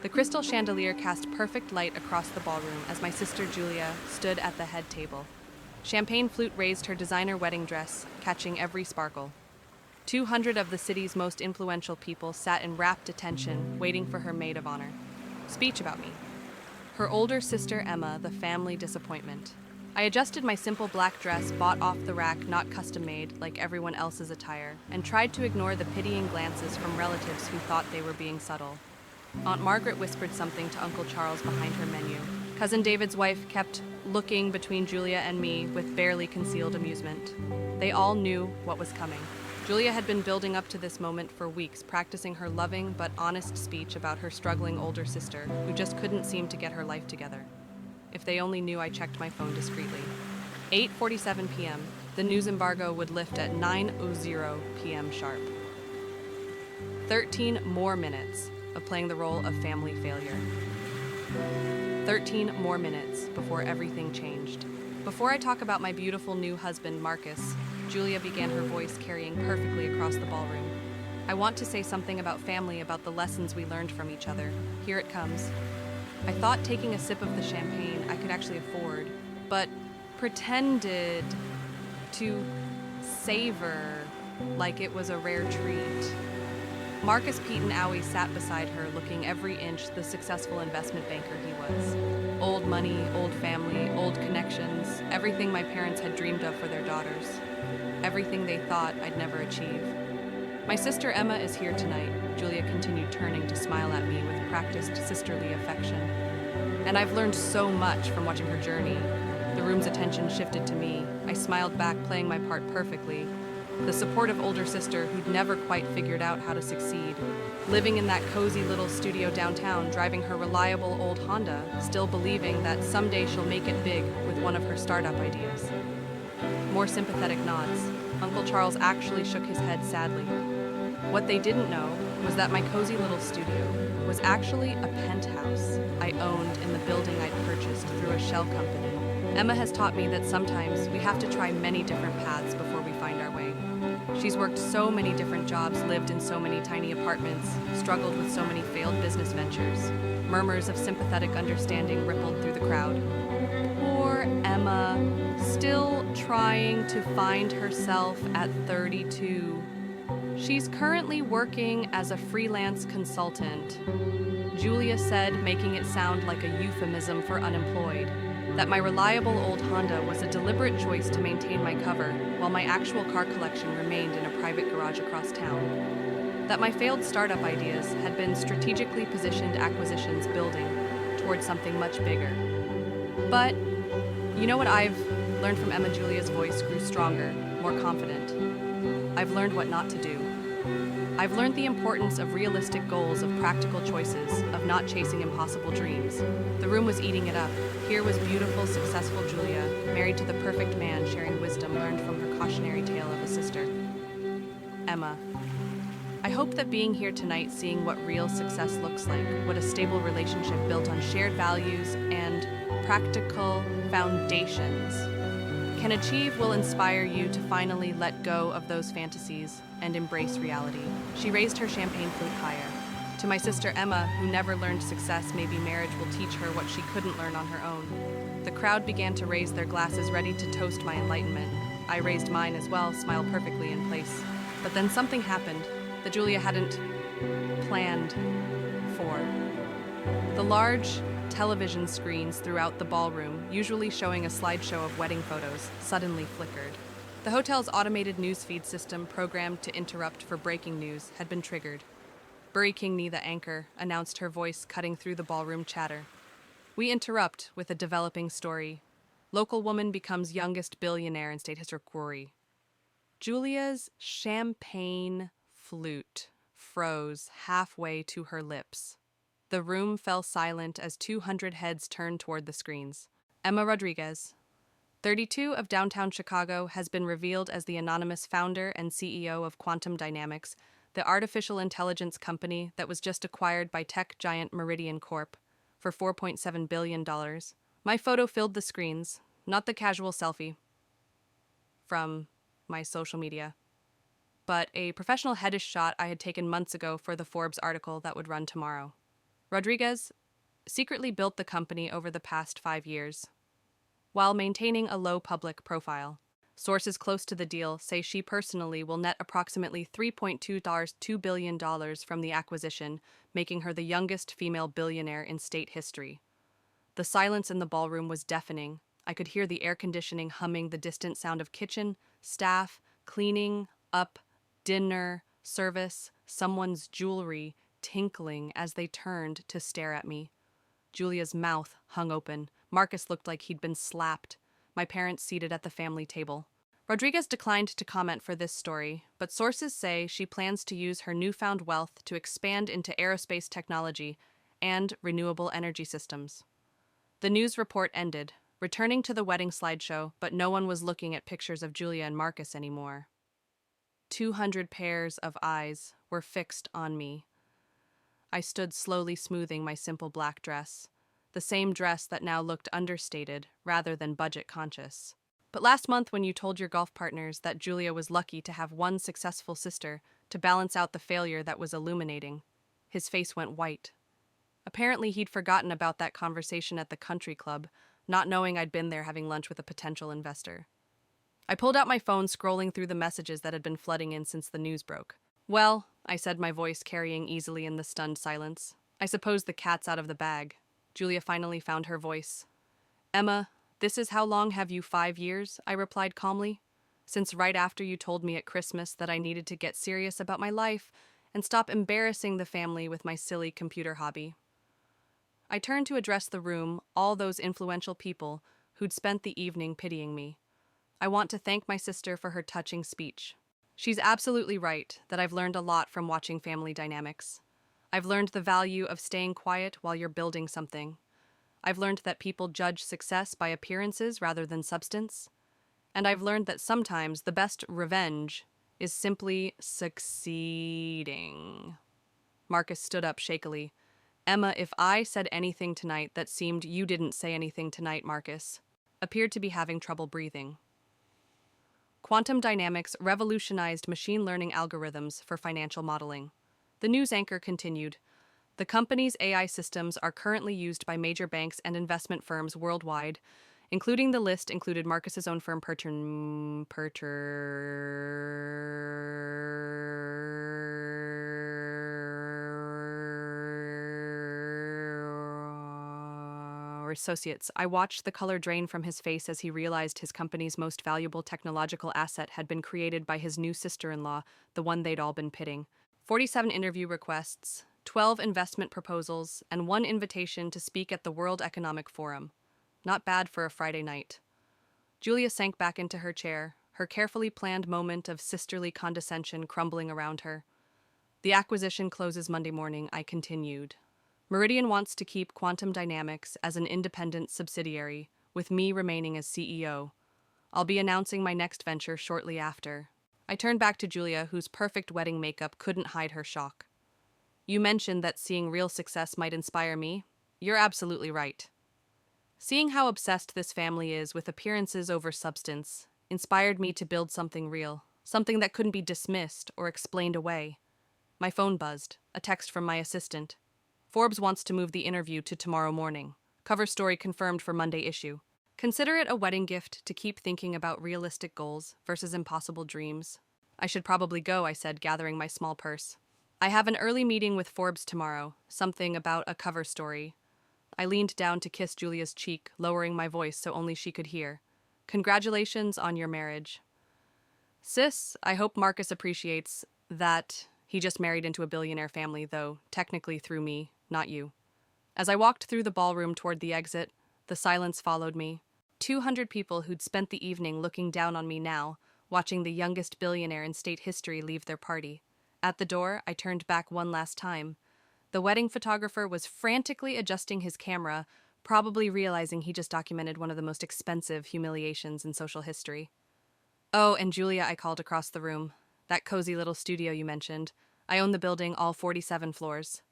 The crystal chandelier cast perfect light across the ballroom as my sister Julia stood at the head table. Champagne flute raised her designer wedding dress, catching every sparkle. 200 of the city's most influential people sat in rapt attention, waiting for her maid of honor. Speech about me. Her older sister Emma, the family disappointment. I adjusted my simple black dress, bought off the rack, not custom-made like everyone else's attire, and tried to ignore the pitying glances from relatives who thought they were being subtle. Aunt Margaret whispered something to Uncle Charles behind her menu. Cousin David's wife kept looking between Julia and me with barely concealed amusement. They all knew what was coming. Julia had been building up to this moment for weeks, practicing her loving but honest speech about her struggling older sister, who just couldn't seem to get her life together. If they only knew I checked my phone discreetly. 8:47 p.m. The news embargo would lift at 9:00 p.m. sharp. 13 more minutes of playing the role of family failure. 13 more minutes before everything changed. Before I talk about my beautiful new husband, Marcus, Julia began, her voice carrying perfectly across the ballroom. I want to say something about family, about the lessons we learned from each other. Here it comes. I thought taking a sip of the champagne I could actually afford, but pretended to savor like it was a rare treat. Marcus Pete and Owie sat beside her, looking every inch the successful investment banker he was. Old money, old family, old connections, everything my parents had dreamed of for their daughters. Everything they thought I'd never achieve. My sister Emma is here tonight, Julia continued, turning to smile at me with practiced sisterly affection. And I've learned so much from watching her journey. The room's attention shifted to me. I smiled back, playing my part perfectly. The supportive older sister who'd never quite figured out how to succeed. Living in that cozy little studio downtown, driving her reliable old Honda, still believing that someday she'll make it big with one of her startup ideas. More sympathetic nods. Uncle Charles actually shook his head sadly. What they didn't know was that my cozy little studio was actually a penthouse I owned in the building I'd purchased through a shell company. Emma has taught me that sometimes we have to try many different paths before we find our way. She's worked so many different jobs, lived in so many tiny apartments, struggled with so many failed business ventures. Murmurs of sympathetic understanding rippled through the crowd. Poor Emma, still trying to find herself at 32. She's currently working as a freelance consultant, Julia said, making it sound like a euphemism for unemployed. That my reliable old Honda was a deliberate choice to maintain my cover, while my actual car collection remained in a private garage across town. That my failed startup ideas had been strategically positioned acquisitions building towards something much bigger. But, you know what I've learned from Emma? Julia's voice grew stronger, more confident. I've learned what not to do. I've learned the importance of realistic goals, of practical choices, of not chasing impossible dreams. The room was eating it up. Here was beautiful, successful Julia, married to the perfect man, sharing wisdom learned from her cautionary tale of a sister. Emma. I hope that being here tonight, seeing what real success looks like, what a stable relationship built on shared values and practical foundations can achieve, will inspire you to finally let go of those fantasies and embrace reality. She raised her champagne flute higher. To my sister Emma, who never learned success, maybe marriage will teach her what she couldn't learn on her own. The crowd began to raise their glasses, ready to toast my enlightenment. I raised mine as well, smile perfectly in place. But then something happened that Julia hadn't planned for. The large television screens throughout the ballroom, usually showing a slideshow of wedding photos, suddenly flickered. The hotel's automated newsfeed system, programmed to interrupt for breaking news, had been triggered. Burry Kingney, the anchor, announced, her voice cutting through the ballroom chatter. We interrupt with a developing story. Local woman becomes youngest billionaire in state history. Julia's champagne flute froze halfway to her lips. The room fell silent as 200 heads turned toward the screens. Emma Rodriguez, 32, of downtown Chicago, has been revealed as the anonymous founder and CEO of Quantum Dynamics, the artificial intelligence company that was just acquired by tech giant Meridian Corp for $4.7 billion. My photo filled the screens, not the casual selfie from my social media, but a professional headish shot I had taken months ago for the Forbes article that would run tomorrow. Rodriguez secretly built the company over the past 5 years, while maintaining a low public profile. Sources close to the deal say she personally will net approximately $3.2 billion from the acquisition, making her the youngest female billionaire in state history. The silence in the ballroom was deafening. I could hear the air conditioning humming, the distant sound of kitchen, staff, cleaning up, dinner, service, someone's jewelry tinkling as they turned to stare at me. Julia's mouth hung open. Marcus looked like he'd been slapped. My parents seated at the family table. Rodriguez declined to comment for this story, but sources say she plans to use her newfound wealth to expand into aerospace technology and renewable energy systems. The news report ended, returning to the wedding slideshow, but no one was looking at pictures of Julia and Marcus anymore. 200 pairs of eyes were fixed on me. I stood slowly smoothing my simple black dress, the same dress that now looked understated rather than budget-conscious. But last month when you told your golf partners that Julia was lucky to have one successful sister to balance out the failure that was illuminating, his face went white. Apparently he'd forgotten about that conversation at the country club, not knowing I'd been there having lunch with a potential investor. I pulled out my phone, scrolling through the messages that had been flooding in since the news broke. "Well," I said, my voice carrying easily in the stunned silence, "I suppose the cat's out of the bag." Julia finally found her voice. "Emma, this is how long have you 5 years?" I replied calmly. "Since right after you told me at Christmas that I needed to get serious about my life and stop embarrassing the family with my silly computer hobby." I turned to address the room, all those influential people who'd spent the evening pitying me. I want to thank my sister for her touching speech. She's absolutely right that I've learned a lot from watching family dynamics. I've learned the value of staying quiet while you're building something. I've learned that people judge success by appearances rather than substance. And I've learned that sometimes the best revenge is simply succeeding. Marcus stood up shakily. "Emma, if I said anything tonight that seemed you didn't say anything tonight," Marcus appeared to be having trouble breathing. Quantum dynamics revolutionized machine learning algorithms for financial modeling. The news anchor continued. The company's AI systems are currently used by major banks and investment firms worldwide, including the list included Marcus's own firm Associates. I watched the color drain from his face as he realized his company's most valuable technological asset had been created by his new sister-in-law, the one they'd all been pitting. 47 interview requests, 12 investment proposals, and 1 invitation to speak at the World Economic Forum. Not bad for a Friday night. Julia sank back into her chair, her carefully planned moment of sisterly condescension crumbling around her. "The acquisition closes Monday morning," I continued. "Meridian wants to keep Quantum Dynamics as an independent subsidiary, with me remaining as CEO. I'll be announcing my next venture shortly after." I turned back to Julia, whose perfect wedding makeup couldn't hide her shock. "You mentioned that seeing real success might inspire me. You're absolutely right. Seeing how obsessed this family is with appearances over substance inspired me to build something real, something that couldn't be dismissed or explained away." My phone buzzed, a text from my assistant. "Forbes wants to move the interview to tomorrow morning. Cover story confirmed for Monday issue. Consider it a wedding gift to keep thinking about realistic goals versus impossible dreams." "I should probably go," I said, gathering my small purse. "I have an early meeting with Forbes tomorrow, something about a cover story." I leaned down to kiss Julia's cheek, lowering my voice so only she could hear. "Congratulations on your marriage." "Sis, I hope Marcus appreciates that he just married into a billionaire family, though technically through me, not you." As I walked through the ballroom toward the exit, the silence followed me. 200 people who'd spent the evening looking down on me now, watching the youngest billionaire in state history leave their party. At the door, I turned back one last time. The wedding photographer was frantically adjusting his camera, probably realizing he just documented one of the most expensive humiliations in social history. "Oh, and Julia," I called across the room. "That cozy little studio you mentioned. I own the building, all 47 floors."